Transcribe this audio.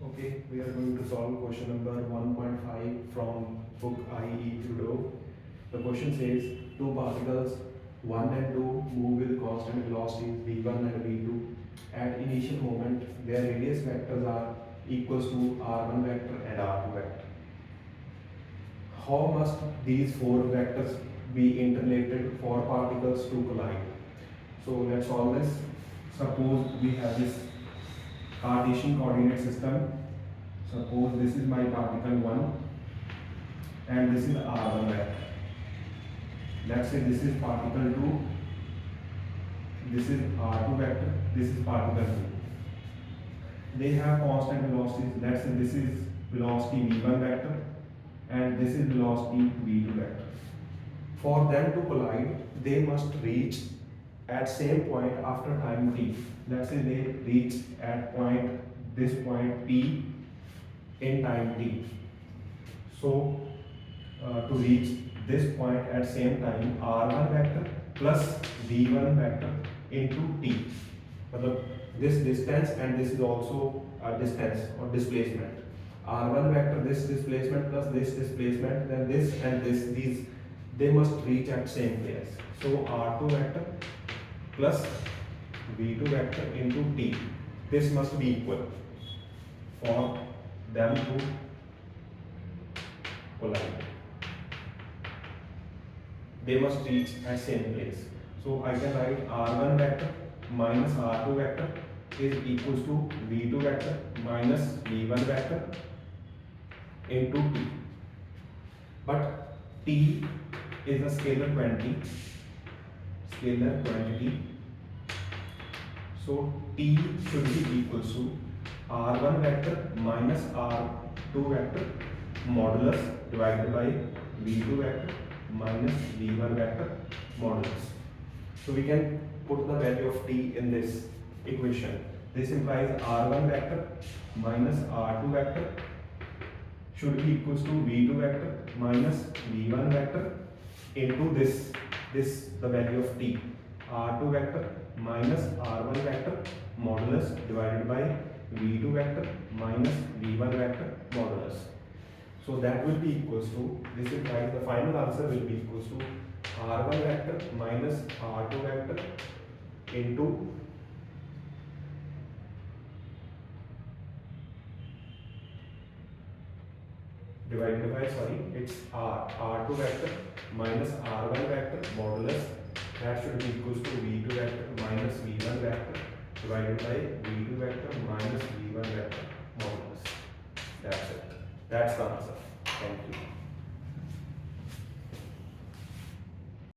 Okay, we are going to solve question number 1.5 from book IE Judo. The question says two particles 1 and 2 move with constant velocities v1 and v2 at initial moment. Their radius vectors are equals to r1 vector and r2 vector. How must these four vectors be interrelated for particles to collide? So let's solve this. Suppose we have this Cartesian coordinate system. Suppose this is my particle 1 and this is r1 vector. Let's say this is particle 2, this is r2 vector, this is particle 2. They have constant velocities. Let's say this is velocity v1 vector and this is velocity v2 vector. For them to collide, they must reach at same point after time t. Let's say they reach at this point p in time t. So to reach this point at same time, r1 vector plus v1 vector into t. This distance and this is also a distance or displacement. r1 vector, this displacement plus this displacement, then this and this, these they must reach at same place. So r2 vector plus v2 vector into t. This must be equal for them to collide. They must reach at same place. So I can write r1 vector minus r2 vector is equals to v2 vector minus v1 vector into t. But t is a scalar quantity. So t should be equals to r1 vector minus r2 vector modulus divided by v2 vector minus v1 vector modulus. So we can put the value of t in this equation. This implies r1 vector minus r2 vector should be equals to v2 vector minus v1 vector into this the value of t, r2 vector minus r1 vector modulus divided by v2 vector minus v1 vector modulus. So that will be equals to, this implies the final answer will be equals to r1 vector minus r2 vector into divided by, it's r2 vector minus r1 vector modulus, that should be equals to v2 vector minus v1 vector divided by v2 vector minus v1 vector modulus. That's it. That's the answer. Thank you.